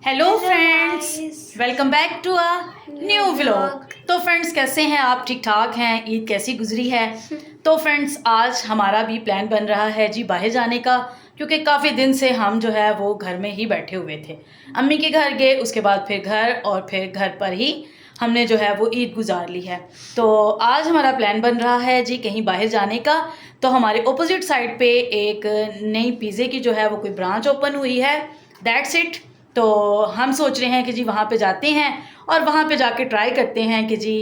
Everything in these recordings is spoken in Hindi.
Hello friends, welcome back to a new vlog. तो फ्रेंड्स, कैसे हैं आप? ठीक ठाक हैं? ईद कैसी गुजरी है? तो फ्रेंड्स, आज हमारा भी प्लान बन रहा है जी बाहर जाने का, क्योंकि काफ़ी दिन से हम जो है वो घर में ही बैठे हुए थे। अम्मी के घर गए, उसके बाद फिर घर, और फिर घर पर ही हमने जो है वो ईद गुजार ली है। तो आज हमारा प्लान बन रहा है जी कहीं बाहर जाने का। तो हमारे ऑपोजिट साइड पे एक नई पिज़्ज़े की जो है वो कोई ब्रांच ओपन हुई है, दैट्स इट। तो हम सोच रहे हैं कि जी वहाँ पे जाते हैं और वहाँ पे जाके ट्राई करते हैं कि जी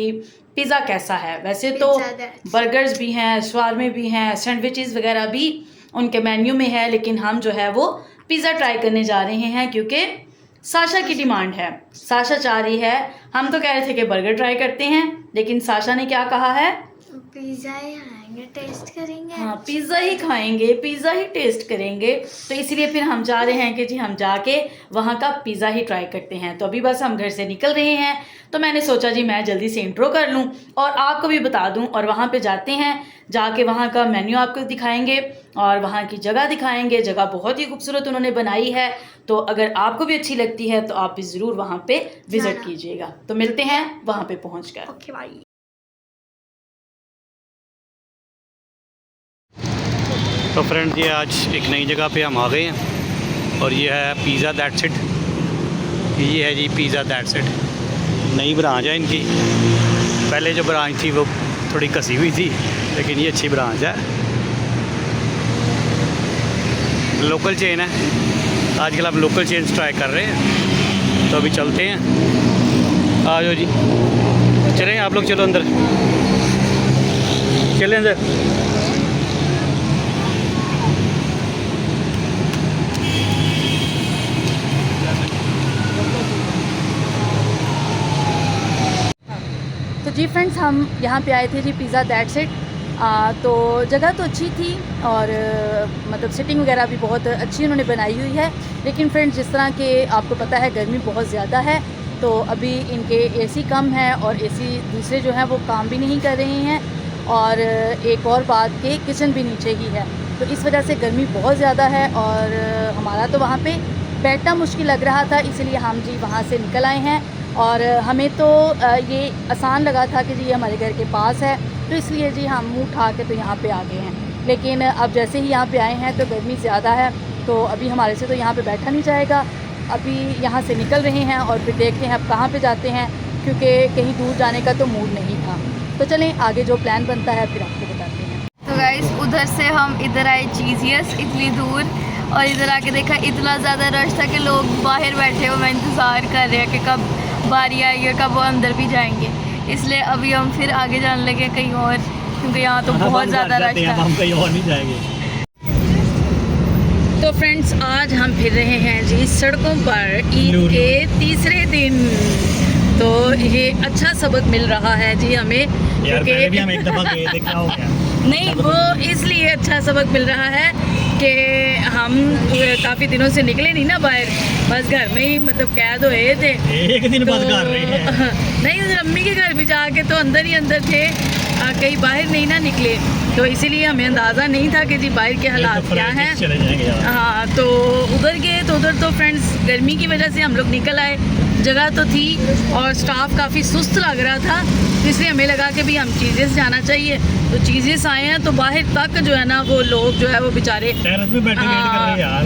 पिज़्ज़ा कैसा है। वैसे तो बर्गर्स भी हैं, शवारमे भी हैं, सैंडविचेस वगैरह भी उनके मेन्यू में है, लेकिन हम जो है वो पिज़्ज़ा ट्राई करने जा रहे हैं क्योंकि साशा की डिमांड है। साशा चाह रही है। हम तो कह रहे थे कि बर्गर ट्राई करते हैं, लेकिन साशा ने क्या कहा है? पिज़्ज़ा ही खाएंगे, टेस्ट करेंगे। हाँ, पिज़्ज़ा ही खाएंगे, पिज़्ज़ा ही टेस्ट करेंगे। तो इसीलिए फिर हम चाह रहे हैं कि जी हम जाके वहाँ का पिज़्ज़ा ही ट्राई करते हैं। तो अभी बस हम घर से निकल रहे हैं, तो मैंने सोचा जी मैं जल्दी से इंट्रो कर लूँ और आपको भी बता दूँ। और वहाँ पे जाते हैं, जाके वहाँ का मेन्यू आपको दिखाएंगे और वहाँ की जगह दिखाएंगे। जगह बहुत ही खूबसूरत उन्होंने बनाई है, तो अगर आपको भी अच्छी लगती है तो आप भी ज़रूर वहाँ पे विज़िट कीजिएगा। तो मिलते हैं वहाँ पे पहुँच कर। Okay bye. तो फ्रेंड्स, ये आज एक नई जगह पे हम आ गए हैं और ये है पिज़्ज़ा दैट्स इट। ये है जी पिज़्ज़ा दैट्स इट, नई ब्रांच है इनकी। पहले जो ब्रांच थी वो थोड़ी कसी हुई थी, लेकिन ये अच्छी ब्रांच है, लोकल चेन है। आजकल आप लोकल चेन ट्राई कर रहे हैं, तो अभी चलते हैं। आ जाओ जी, चलें आप लोग, चलो अंदर, चलें अंदर। तो जी फ्रेंड्स, हम यहाँ पे आए थे जी पिज़्ज़ा दैट्स इट। तो जगह तो अच्छी थी और मतलब सिटिंग वगैरह भी बहुत अच्छी उन्होंने बनाई हुई है। लेकिन फ्रेंड्स, जिस तरह के आपको पता है गर्मी बहुत ज़्यादा है, तो अभी इनके एसी कम है और एसी दूसरे जो हैं वो काम भी नहीं कर रहे हैं। और एक और बात कि किचन भी नीचे ही है, तो इस वजह से गर्मी बहुत ज़्यादा है और हमारा तो वहाँ पे बैठना मुश्किल लग रहा था, इसलिए हम जी वहाँ से निकल आए हैं। और हमें तो ये आसान लगा था कि जी ये हमारे घर के पास है, तो इसलिए जी हम मुँह उठा के तो यहाँ पे आ गए हैं। लेकिन अब जैसे ही यहाँ पे आए हैं तो गर्मी ज़्यादा है, तो अभी हमारे से तो यहाँ पे बैठा नहीं जाएगा। अभी यहाँ से निकल रहे हैं और फिर देखते हैं अब कहाँ पे जाते हैं, क्योंकि कहीं दूर जाने का तो मूड नहीं था। तो चलें आगे जो प्लान बनता है फिर आपको बताते हैं। तो गाइस, उधर से हम इधर आए चीज़ियस इतनी दूर, और इधर आके देखा इतना ज़्यादा रश था कि लोग बाहर बैठे हुए इंतज़ार कर रहे हैं कि कब बारी आएगी और कब वो अंदर भी जाएंगे। इसलिए अभी हम फिर आगे जाने लगे कहीं और, क्योंकि यहाँ तो बहुत ज़्यादा रश था। हम कहीं और नहीं जाएंगे। तो फ्रेंड्स, आज हम फिर रहे हैं जी सड़कों पर ईद के तीसरे दिन। तो ये अच्छा सबक मिल रहा है जी हमें, यार पहले भी हम एक दफ़ा गए थे, क्या हो गया? नहीं, वो इसलिए अच्छा सबक मिल रहा है कि हम काफ़ी दिनों से निकले नहीं ना बाहर, बस घर में ही मतलब कैद हुए थे। एक दिन बस कर रहे हैं। नहीं, उधर अम्मी के घर भी जाके तो अंदर ही अंदर थे, कहीं बाहर नहीं ना निकले, तो इसीलिए हमें अंदाज़ा नहीं था कि जी बाहर के हालात क्या हैं। हाँ, तो उधर गए तो उधर तो फ्रेंड्स गर्मी की वजह से हम लोग निकल आए। जगह तो थी और स्टाफ काफ़ी सुस्त लग रहा था, इसलिए हमें लगा कि भी हम चीज़ें जाना चाहिए। तो चीज़ें आए हैं तो बाहर तक जो है ना वो लोग जो है वो बेचारे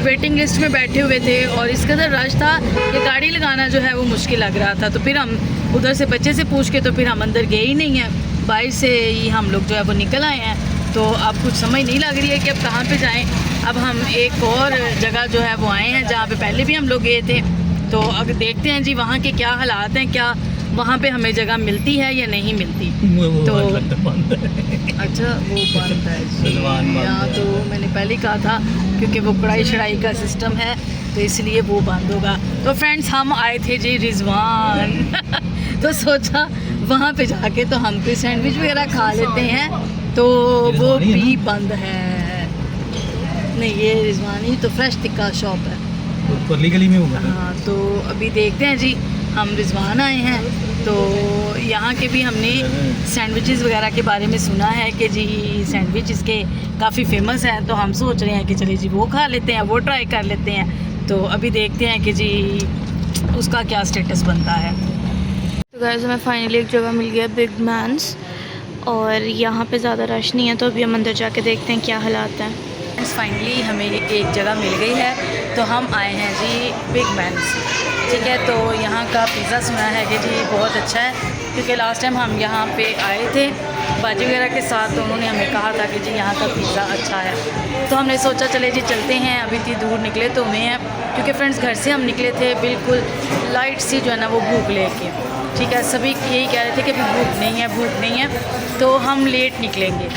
वेटिंग लिस्ट में बैठे हुए थे और इस कदर रश था कि गाड़ी लगाना जो है वो मुश्किल लग रहा था। तो फिर हम उधर से बच्चे से पूछ के तो फिर हम अंदर गए ही नहीं हैं, बाहर से ही हम लोग जो है वो निकल आए हैं। तो अब कुछ समझ नहीं लग रही है कि अब कहाँ पे जाएं। अब हम एक और जगह जो है वो आए हैं जहाँ पे पहले भी हम लोग गए थे, तो अब देखते हैं जी वहाँ के क्या हालात हैं, क्या वहाँ पे हमें जगह मिलती है या नहीं मिलती। तो अच्छा, वो बंद है यहाँ, तो मैंने पहले कहा था क्योंकि वो कढ़ाई शढ़ाई का सिस्टम है तो इसलिए वो बंद होगा। तो फ्रेंड्स, हम आए थे जी रिजवान तो सोचा वहाँ पे जाके तो हम कोई सैंडविच वगैरह खा लेते हैं, तो वो भी बंद है। नहीं, ये रिजवानी तो फ्रेश टिक्का शॉप है, परली गली में होगा। हाँ, तो अभी देखते हैं जी, हम रिजवान आए हैं तो यहाँ के भी हमने सैंडविचेस वगैरह के बारे में सुना है कि जी सैंडविच इसके काफ़ी फेमस है, तो हम सोच रहे हैं कि चलिए जी वो खा लेते हैं, वो ट्राई कर लेते हैं। तो अभी देखते हैं कि जी उनका क्या स्टेटस बनता है। तो गाइस हमें फाइनली एक जगह मिल गया बिग मैन्स, और यहाँ पे ज़्यादा रश नहीं है, तो अभी हम अंदर जाके देखते हैं क्या हालात हैं। फाइनली हमें एक जगह मिल गई है, तो हम आए हैं जी बिग मैन्स, ठीक है। तो यहाँ का पिज़्ज़ा सुना है कि जी बहुत अच्छा है, क्योंकि लास्ट टाइम हम यहाँ पे आए थे बाजी वगैरह के साथ, तो उन्होंने हमें कहा था कि जी यहाँ का पिज़्ज़ा अच्छा है। तो हमने सोचा चले जी चलते हैं, अभी इतनी दूर निकले तो हुए हैं, क्योंकि फ्रेंड्स घर से हम निकले थे बिल्कुल लाइट सी जो है ना वो भूख लेके, ठीक है। सभी यही कह रहे थे कि अभी भूख नहीं है, तो हम लेट निकलेंगे।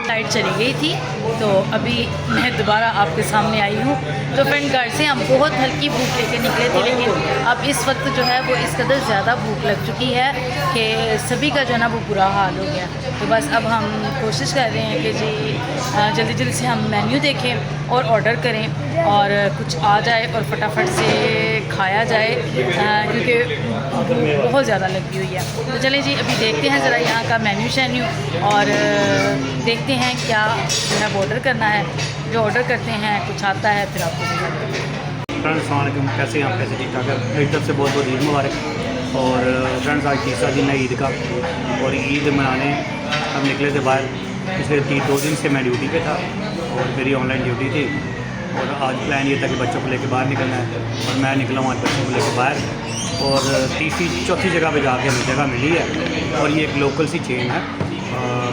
लाइट चली गई थी, तो अभी मैं दोबारा आपके सामने आई हूँ। तो फ्रेंड घर से हम बहुत हल्की भूख लेके निकले थे, लेकिन अब इस वक्त जो है वो इस कदर ज़्यादा भूख लग चुकी है कि सभी का जो है ना वो बुरा हाल हो गया। तो बस अब हम कोशिश कर रहे हैं कि जी जल्दी जल्दी से हम मेन्यू देखें और ऑर्डर करें और कुछ आ जाए और फटाफट से खाया जाए, क्योंकि बहुत ज़्यादा लगी हुई है। तो चलें जी अभी देखते हैं ज़रा यहाँ का मेन्यू शेन्यू, और देखते हैं क्या जो है वो ऑर्डर करना है। जो ऑर्डर करते हैं कुछ आता है फिर आपको दिखाते हैं। फ्रेंड्स अलैक्म, कैसे हैं आप? कैसे ठीक ठाक है? मेरी तरफ से बहुत बहुत ईद मुबारक। और फ्रेंड्स आज तीसरा दिन है ईद का, और ईद मनाने हम निकले थे बाहर। पिछले 2 दिन से मैं ड्यूटी पे था और मेरी ऑनलाइन ड्यूटी थी, और आज प्लान ये था कि बच्चों को लेकर बाहर निकलना है, और मैं निकला हूँ आज बच्चों को लेकर बाहर। और तीसरी चौथी जगह पे जाके हमें जगह मिली है, और ये एक लोकल सी चेन है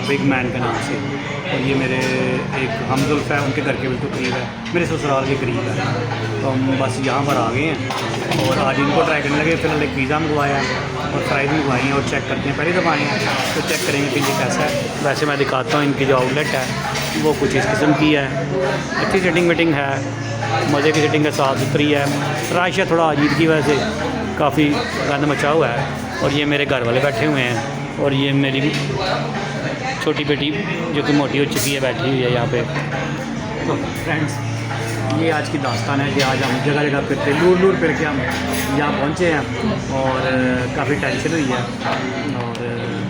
बिग मैन के नाम से। और ये मेरे एक हमजुल्फ है, उनके घर के बिल्कुल करीब है, मेरे ससुराल के करीब है। तो हम बस यहाँ पर आ गए हैं और आज इनको ट्राई करने लगे। फिलहाल एक पिज़्ज़ा मंगवाया है और फ्राइज़ मंगवाई हैं, और चेक करते हैं। पहली दफ़ा आए हैं तो चेक करेंगे कि ये कैसा है। वैसे मैं दिखाता हूँ, इनकी जो आउटलेट है वो कुछ इस किस्म की है। अच्छी सेटिंग वेटिंग है, मज़े की सेटिंग है, साफ़ सुथरी है। रश है थोड़ा, ईद की वजह से काफ़ी गंद मचा हुआ है। और ये मेरे घर वाले बैठे हुए हैं, और ये मेरी छोटी बेटी जो कि मोटी हो चुकी है बैठी हुई है यहाँ पे। तो फ्रेंड्स ये आज की दास्तान है कि आज हम जगह जगह फिरते लूर फिर के हम यहाँ पहुँचे हैं, और काफ़ी टेंशन हुई है। और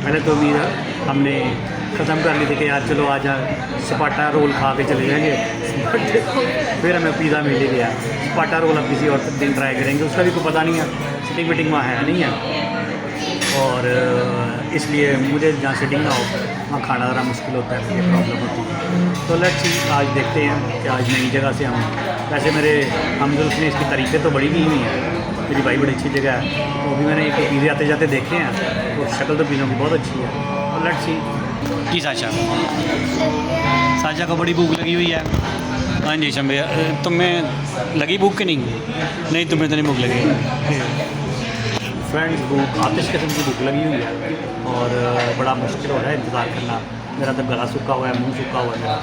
पहले तो उम्मीद हमने ख़त्म कर ली थी कि यार चलो आज सपाटा रोल खा के चले जाएंगे, फिर हमें पिज़्ज़ा मिल गया। सपाटा रोल अब किसी और दिन ट्राई करेंगे, उसका भी कोई पता नहीं है, सिटिंग वेटिंग वहाँ है नहीं है, और इसलिए मुझे जहाँ सिटिंग ना हो वहाँ खाना ज़रा मुश्किल होता है, ये प्रॉब्लम होती है। तो लेट्स सी आज देखते हैं कि आज नई जगह से हम, वैसे मेरे हमजुल्फ ने इसकी तारीफ़ें तो बड़ी की हुई हैं, मेरी भाई बड़ी अच्छी जगह है। तो अभी मैंने एक पिज़्ज़े आते जाते देखे हैं, तो शक्ल तो पिज़्ज़ों की बहुत अच्छी है। तो लेट्स सी। जी साशा को बड़ी भूख लगी हुई है। हाँ जी शंबे, तुम्हें लगी भूख कि नहीं? तुम्हें तो नहीं भूख लगी। फ्रेंड्स भूख आतिश किस्म की भूख लगी हुई है, और बड़ा मुश्किल हो रहा है इंतज़ार करना। मेरा तो गला सूखा हुआ है, मुंह सूखा हुआ है मेरा,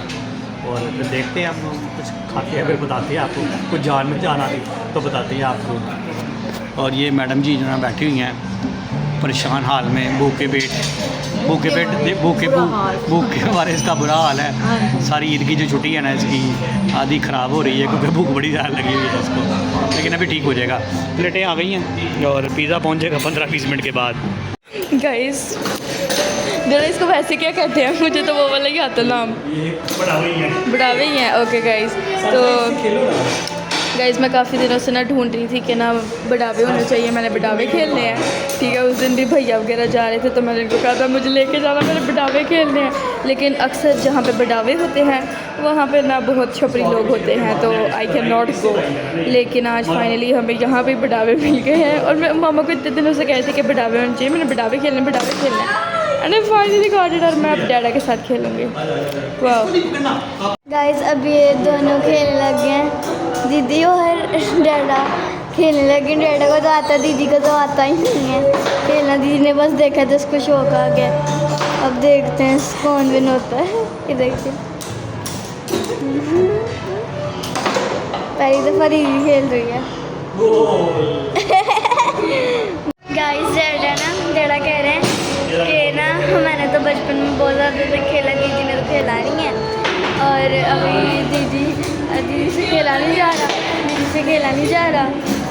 और फिर देखते हैं हम कुछ खाते हैं, फिर बताते हैं आपको। कुछ जान में जाना थी तो बताते हैं आपको। और ये मैडम जी जो है बैठी हुई हैं परेशान हाल में, भूखे हमारे इसका बुरा हाल है। सारी ईद की जो छुट्टी है ना इसकी आधी ख़राब हो रही है, क्योंकि भूख बड़ी ज़्यादा लगी हुई है इसको, लेकिन अभी ठीक हो जाएगा। प्लेटें आ गई हैं और पिज़्ज़ा पहुंच जाएगा 15-20 मिनट के बाद। गाइस जरा इसको वैसे क्या कहते हैं, मुझे तो वो वाला ही आता नाम, बढ़ावे ही हैं। ओके गाइस, तो गाइस मैं काफ़ी दिनों से ना ढूंढ रही थी कि ना बढ़ावे होने चाहिए, मैंने बढ़ावे खेलने हैं, ठीक है। उस दिन भी भैया वगैरह जा रहे थे तो मैंने इनको कहा था मुझे लेके जाना, मैंने बढ़ावे खेलने हैं। लेकिन अक्सर जहाँ पे बढ़ावे होते हैं वहाँ पे ना बहुत छपरी लोग होते हैं, तो आई कैन नॉट गो। लेकिन आज फाइनली हमें यहाँ पे बढ़ावे मिल गए हैं, और मैं मामा को इतने दिनों से कह रही थी कि बढ़ावे होने चाहिए, मैंने बढ़ावे खेलने एंड फाइनली गॉट इट, और मैं अब डैडा के साथ खेलूँगी। वाह गाइस अब ये दोनों खेलने लग गए हैं, दीदी और डैडा खेलने लगे। डैडा को तो आता, दीदी को तो आता ही नहीं है खेलना। दीदी ने बस देखा तो उसको शौक आ गया। अब देखते हैं कौन विन होता है। ये देखते पहली दफ़ा दीदी खेल रही है। गाइस डैडा कह रहे हैं कि ना मैंने तो बचपन में बहुत ज़्यादा खेला, दीदी ने तो खेला नहीं है, और अभी दीदी से खेला नहीं जा रहा,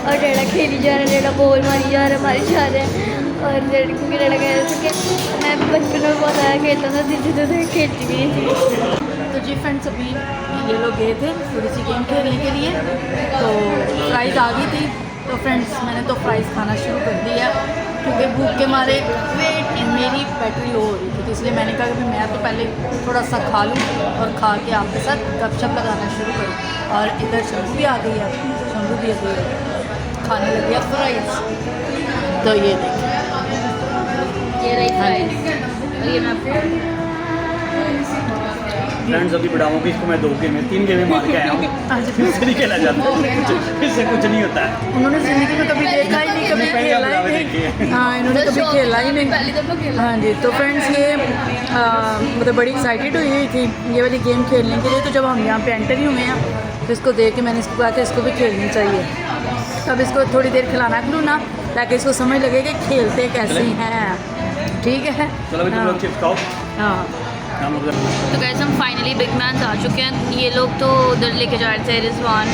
और डैडा खेली जा रहा है, डैडा बॉल मारी जा रहा है। और क्योंकि डैडा कह रहे थे कि मैं बचपन में बहुत ज़्यादा खेलता था, दीदी तो खेलती भी नहीं थी। तो जी फ्रेंड्स अभी ये लोग गए थे थोड़ी सी गेम खेलने के लिए, तो प्राइज़ आ गई थी तो फ्रेंड्स मैंने तो फ्राइज़ खाना शुरू कर दिया क्योंकि भूख के मारे मेरी बैटरी लो हो रही थी, तो इसलिए मैंने कहा कि मैं तो पहले थोड़ा सा खा लूँ और खा के आपके साथ गपशप लगाना शुरू करूँ। और इधर शंभू भी आ गई है, शंभू भी अभी खाने लगी है फ्राइज़। तो ये देखिए, ये रही फ्राइज और ये मैं आपको फ्रेंड्स अभी बढ़ाऊँ कि इसको मैं 2 गेम में 3 गेम मार के आया हूँ, फिर से नहीं खेला जाता, इससे कुछ नहीं होता है। उन्होंने ज़िंदगी में कभी देखा ही नहीं, कभी खेला ही नहीं। हाँ, इन्होंने कभी खेला ही नहीं। पहली दफ़ा खेला। हाँ जी, तो फ्रेंड्स ये मतलब बड़ी एक्साइटेड हुई थी ये वाली गेम खेलने के लिए। तो जब हम यहाँ पे एंटर ही हुए हैं तो इसको देख के मैंने इसको कहा कि इसको भी खेलनी चाहिए। तो अब इसको थोड़ी देर खिलाना करूँ ना, ताकि इसको समझ लगे कि खेलते कैसे हैं। ठीक है, चलो तुम लोग चिप्स खाओ। हाँ। तो गाइस हम फाइनली बिग मैन्स आ चुके हैं। ये लोग तो उधर लेके जा रहे थे रिजवान,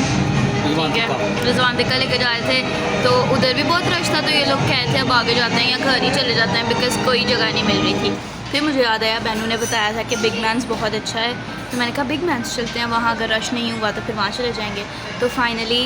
ठीक है, रिजवान दिक्का लेके जा रहे थे, तो उधर भी बहुत रश था। तो ये लोग कहते थे अब आगे जाते हैं या घर ही चले जाते हैं, बिकॉज कोई जगह नहीं मिल रही थी। फिर मुझे याद आया, बैनू ने बताया था कि बिग मैन्स बहुत अच्छा है, तो मैंने कहा बिग मैन्स चलते हैं, वहाँ अगर रश नहीं हुआ तो फिर वहाँ चले जाएंगे। तो फाइनली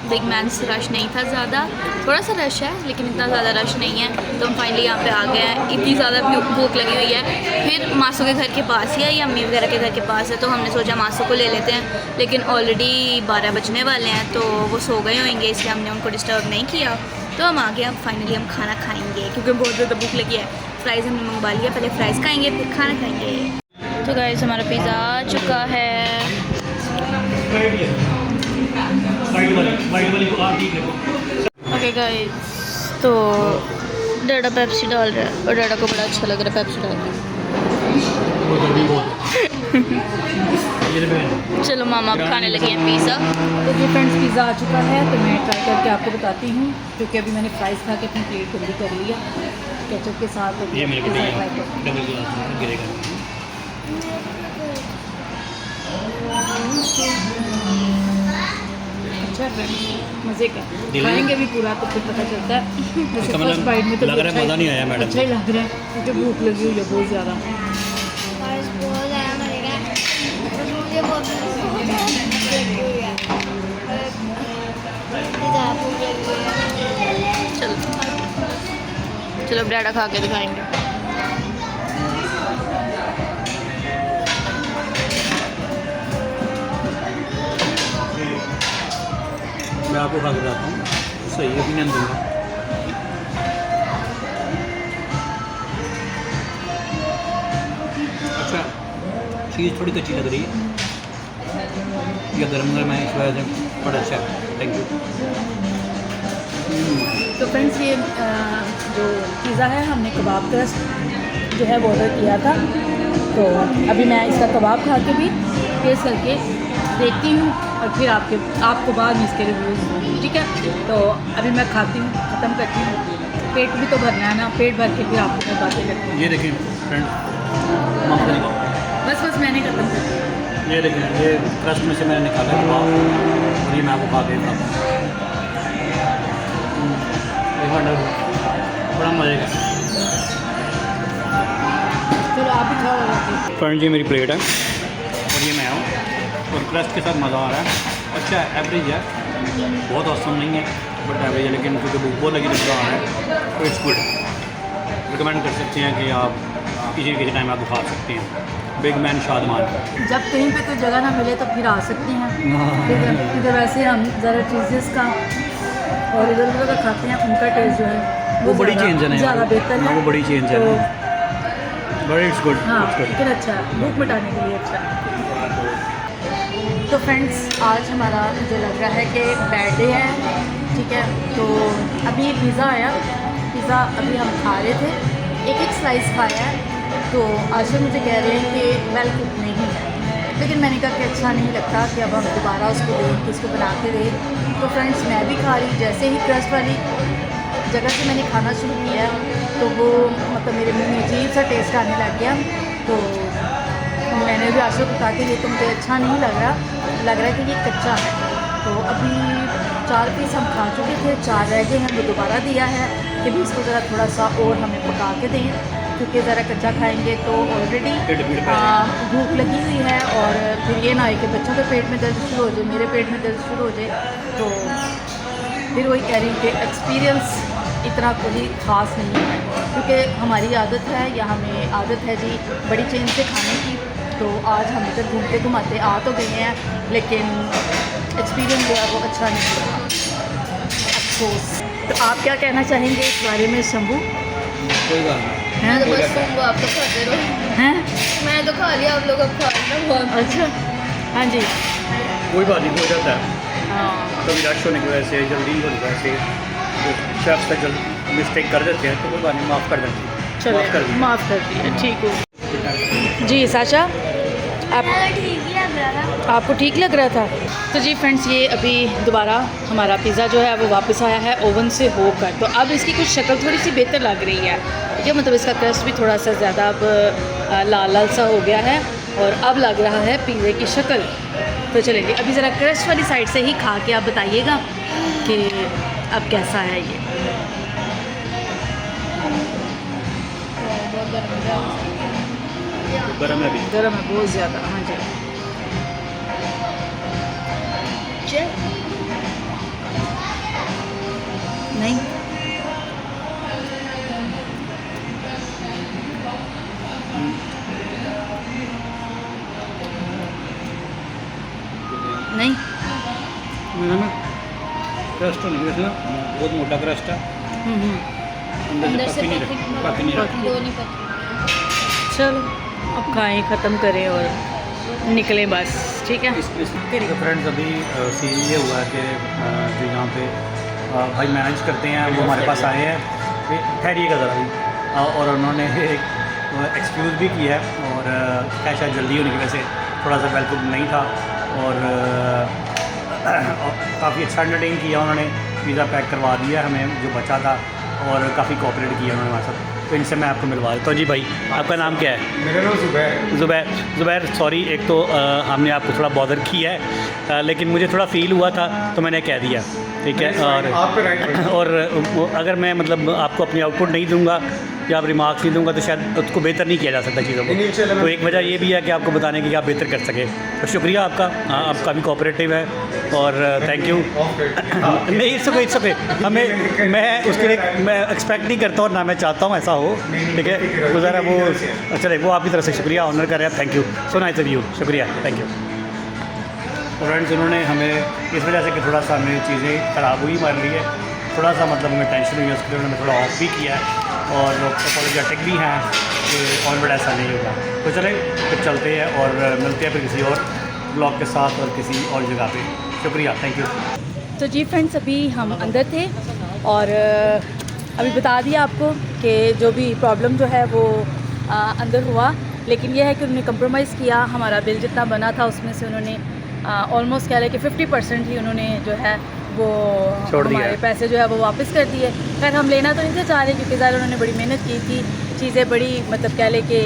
बिग मैन्स रश नहीं था ज़्यादा, थोड़ा सा रश है लेकिन इतना ज़्यादा रश नहीं है। तो हम फाइनली यहाँ पे आ गए हैं। इतनी ज़्यादा भूख लगी हुई है। फिर मासू के घर के पास ही है या अम्मी वगैरह के घर के पास है, तो हमने सोचा मासू को ले लेते हैं, लेकिन ऑलरेडी 12 बजने वाले हैं तो वो सो गए होंगे, इसलिए हमने उनको डिस्टर्ब नहीं किया। तो हम आ गए, अब फाइनली हम खाना खाएँगे क्योंकि बहुत ज़्यादा भूख लगी है। फ्राइज़ हमने मंगवा लिया, पहले फ्राइज़ खाएँगे फिर खाना खाएँगे। तो गाइस हमारा पिज़्ज़ा आ चुका है। ओके गाइस, तो डाडा पेप्सी डाल रहा है और डाडा को बड़ा अच्छा लग रहा है पेप्सी डाल के। चलो मामा अब खाने लगे हैं पिज़्ज़ा। तो ये फ्रेंड्स पिज़्ज़ा आ चुका है, तो मैं ट्राई करके आपको बताती हूँ क्योंकि अभी मैंने फ्राइज़ खा के अपनी प्लेट गंदी कर लिया केचप के साथ। तो ये मेरे को पिज़्ज़ा ट्राई करते हैं। डबल ग्लास गिरेगा। अच्छा फ्रेंड्स, मज़े का खाएंगे भी पूरा तो फिर पता चलता है। जैसे फर्स्ट बाइट में तो लग रहा है मज़ा नहीं आया मैडम, अच्छा ही लग रहा है क्योंकि भूख लगी हुई है बहुत ज़्यादा। चलो चलो अब डाडा खा के दिखाएंगे। मैं आपको खा के बताता हूँ, सही ओपिनियन दूँगा। अच्छा, चीज़ थोड़ी कच्ची लग रही है, या गर्म गर्म है, इस वजह से बड़ा अच्छा है। Thank you. तो फ्रेंड्स ये जो पिज़्ज़ा है हमने कबाब क्रस्ट जो है वो ऑर्डर किया था, तो अभी मैं इसका कबाब खा के भी टेस्ट करके देखती हूँ और फिर आपको बाद में इसके रिव्यूज़ दूँगी, ठीक है। तो अभी मैं खाती हूँ, ख़त्म करती हूँ, पेट भी तो भरना है ना, पेट भर के फिर आपको मैं बातें करती हूँ। ये देखिए फ्रेंड, मामा का दिखाओ। बस मैंने ख़त्म कर दिया। ये देखिए, ये क्रस्ट में से मैंने निकाला कबाब और ये मैं आपको खा के बताता हूँ। बड़ा मज़े का। चलो आप भी खाओ। फ्रेंड जी मेरी प्लेट है और ये मैं हूँ, और क्रस्ट के साथ मज़ा आ रहा है। अच्छा एवरेज है, बहुत औसम नहीं है बट एवरेज है, लेकिन क्योंकि भूख बहुत लगी तो मज़ा आ रहा है, तो इट्स गुड। रिकमेंड कर सकते हैं कि आप किसी टाइम आप खा सकते हैं। Big man Shadman. जब कहीं पे कोई जगह ना मिले तो फिर आ सकते हैं। इधर वैसे हम ज़रा चीज़ेस का और इधर उधर का खाते हैं, उनका टेस्ट जो है वो बड़ी चेंज है ना, ज़्यादा बेहतर है, वो बड़ी चेंज है, बट इट्स गुड। हाँ लेकिन अच्छा है, भूख मिटाने के लिए अच्छा है। तो फ्रेंड्स आज हमारा मुझे लग रहा है कि बैड डे है, ठीक है। तो अभी पिज़्ज़ा आया, पिज़्ज़ा अभी हम खा रहे थे, एक स्लाइस खाया है। तो आशा मुझे कह रहे हैं कि वेल कुक नहीं है, लेकिन मैंने कहा कि अच्छा नहीं लगता कि अब हम दोबारा उसको दें कि इसको बना के दें। तो फ्रेंड्स मैं भी खा रही, जैसे ही क्रस्ट वाली जगह से मैंने खाना शुरू किया तो वो मतलब मेरे मुंह में अजीब सा टेस्ट आने लग गया। तो मैंने भी आशा को कहा कि ये तो मुझे अच्छा नहीं लग रहा है कि ये कच्चा है। तो अभी 4 पीस हम खा चुके थे, 4 रह गए हैं, वो दोबारा दिया है कि भी इसको ज़रा थोड़ा सा और हमें पका के दें, क्योंकि ज़रा कच्चा खाएंगे तो ऑलरेडी भूख लगी हुई है और फिर ये ना आए कि बच्चों के पेट में दर्द शुरू हो जाए, मेरे पेट में दर्द शुरू हो जाए, तो फिर वही कह रही हूँ कि एक्सपीरियंस इतना कोई ख़ास नहीं है, क्योंकि हमारी आदत है या हमें आदत है जी बड़ी चेन से खाने की। तो आज हम इधर घूमते घुमाते आ तो गए हैं, लेकिन एक्सपीरियंस जो है वो अच्छा नहीं रहा, अफसोस। तो आप क्या कहना चाहेंगे इस बारे में शंभू? कोई बात नहीं। मैं तो बस सुनूंगा, आप तो खाते रहो। हैं? मैं तो खा लिया, आप लोग अब खा लेना। अच्छा, हाँ जी। कोई बात नहीं, हो जाता है हाँ, कभी रश होने की वजह से, जल्दी होने की वजह से शेफ से जल्द मिस्टेक कर देते हैं, तो कोई बात नहीं, माफ़ कर देंगे। चलो माफ़ कर दिया। माफ़ कर दिया, ठीक हो जी। साशा, आप ठीक ही लग रहा था। आपको ठीक लग रहा था? तो जी फ्रेंड्स, ये अभी दोबारा हमारा पिज़्ज़ा जो है वो वापस आया है ओवन से होकर। तो अब इसकी कुछ शक्ल थोड़ी सी बेहतर लग रही है, ठीक है। मतलब इसका क्रस्ट भी थोड़ा सा ज़्यादा अब लाल लाल सा हो गया है और अब लग रहा है पिज़्ज़े की शक्ल। तो चलेंगे अभी ज़रा क्रस्ट वाली साइड से ही खा के आप बताइएगा कि अब कैसा है ये। गर्म है अभी। गर्म है बहुत ज़्यादा, हाँ जी। नहीं, नहीं, क्रस्ट नहीं है इसमें, बहुत मोटा क्रस्ट है, अंदर से पक नहीं रहा। चलो अब खाएं, ख़त्म करें और निकलें बस, ठीक है। तो फ्रेंड्स, अभी सीन ये हुआ है कि जो यहाँ पे भाई मैनेज करते हैं वो हमारे पास आए हैं, ठहरिएगा ज़रा भी, और उन्होंने एक एक्सक्यूज़ भी किया है, और क्या शायद जल्दी होने की वजह से थोड़ा सा वेलकम नहीं था, और काफ़ी अच्छा एंटरटेन किया उन्होंने, पिज़्ज़ा पैक करवा दिया हमें जो बचा था, और काफ़ी कोऑपरेट किया उन्होंने हमारे साथ। तो इनसे मैं आपको मिलवा देता हूँ। जी भाई, आपका नाम क्या है? मेरा नाम ज़ुबैर। ज़ुबैर, सॉरी, एक तो हमने आपको थोड़ा बॉदर किया है, लेकिन मुझे थोड़ा फ़ील हुआ था तो मैंने कह दिया, ठीक है। और अगर मैं मतलब आपको अपनी आउटपुट नहीं दूंगा या आप रिमार्क्स नहीं दूंगा तो शायद उसको बेहतर नहीं किया जा सकता चीज़ों को। तो एक वजह ये भी है कि आपको बताने की कि आप बेहतर कर सके। तो शुक्रिया आपका, आप काफ़ी कोऑपरेटिव है और थैंक यू। नहीं, इट्स ओके। हमें मैं उसके लिए मैं एक्सपेक्ट नहीं करता और ना मैं चाहता हूँ ऐसा हो, ठीक है। तो ज़रा वो चले, वो आपकी तरफ से शुक्रिया, ऑनर कर रहे हैं, thank you so nice of you, शुक्रिया, थैंक यू। फ्रेंड्स, उन्होंने हमें इस वजह से कि थोड़ा सा हमें चीज़ें ख़राब हुई हमारे लिए, थोड़ा सा मतलब हमें टेंशन हुई है, उसके लिए उन्होंने थोड़ा ऑफ भी किया है और अपोलोजेटिक भी हैं कि और बड़ा ऐसा नहीं होगा। तो चलें फिर चलते हैं और मिलते हैं फिर किसी और ब्लॉग के साथ और किसी और जगह पे। शुक्रिया, थैंक यू। तो जी फ्रेंड्स, अभी हम अंदर थे और अभी बता दिया आपको कि जो भी प्रॉब्लम जो है वो अंदर हुआ, लेकिन यह है कि उन्होंने कंप्रोमाइज़ किया। हमारा बिल जितना बना था उसमें से उन्होंने ऑलमोस्ट कह लें कि 50% ही उन्होंने जो है वो हमारे पैसे जो है वो वापस कर दिए। खैर हम लेना तो नहीं थे चाह रहे, क्योंकि ज़्यादा उन्होंने बड़ी मेहनत की थी, चीज़ें बड़ी मतलब कह लें कि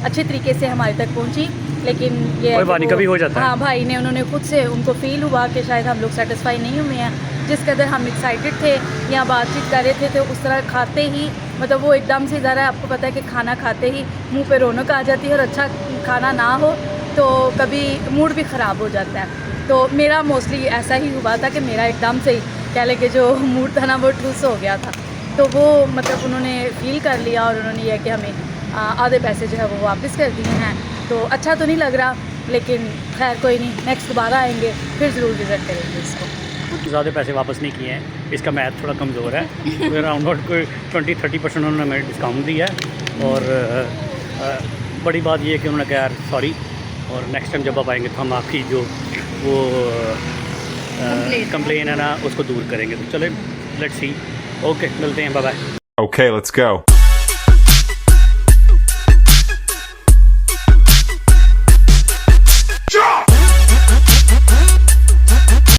अच्छे तरीके से हमारे तक पहुंची, लेकिन ये कभी हो जाता है। हाँ, भाई ने उन्होंने खुद से उनको फ़ील हुआ कि शायद हम लोग सेटिस्फाई नहीं हुए हैं। जिस कदर हम एक्साइटेड थे या बातचीत कर रहे थे, तो उस तरह खाते ही मतलब वो एकदम से ज़रा, आपको पता है कि खाना खाते ही मुँह पे रौनक आ जाती है, और अच्छा खाना ना हो तो कभी मूड भी ख़राब हो जाता है। तो मेरा मोस्टली ऐसा ही हुआ था कि मेरा एकदम से ही कह लें कि जो मूड था ना वो ठूस हो गया था। तो वो मतलब उन्होंने फ़ील कर लिया और उन्होंने ये कि हमें आधे पैसे जो है वो वापस कर दिए हैं। तो अच्छा तो नहीं लग रहा, लेकिन खैर कोई नहीं, नेक्स्ट दोबारा आएंगे फिर ज़रूर विज़िट करेंगे इसको। ज़्यादा पैसे वापस नहीं किए हैं, इसका मैथ थोड़ा कमज़ोर है। अराउंड अबाउट कोई 20-30% उन्होंने हमें डिस्काउंट दिया है, और बड़ी बात ये है कि उन्होंने कहा यार सॉरी, और नेक्स्ट टाइम जब आप आएंगे तो हम आपकी जो वो कंप्लेन है ना उसको दूर करेंगे। तो चले, लेट्स सी, ओके, मिलते हैं, bye bye. Okay, let's go.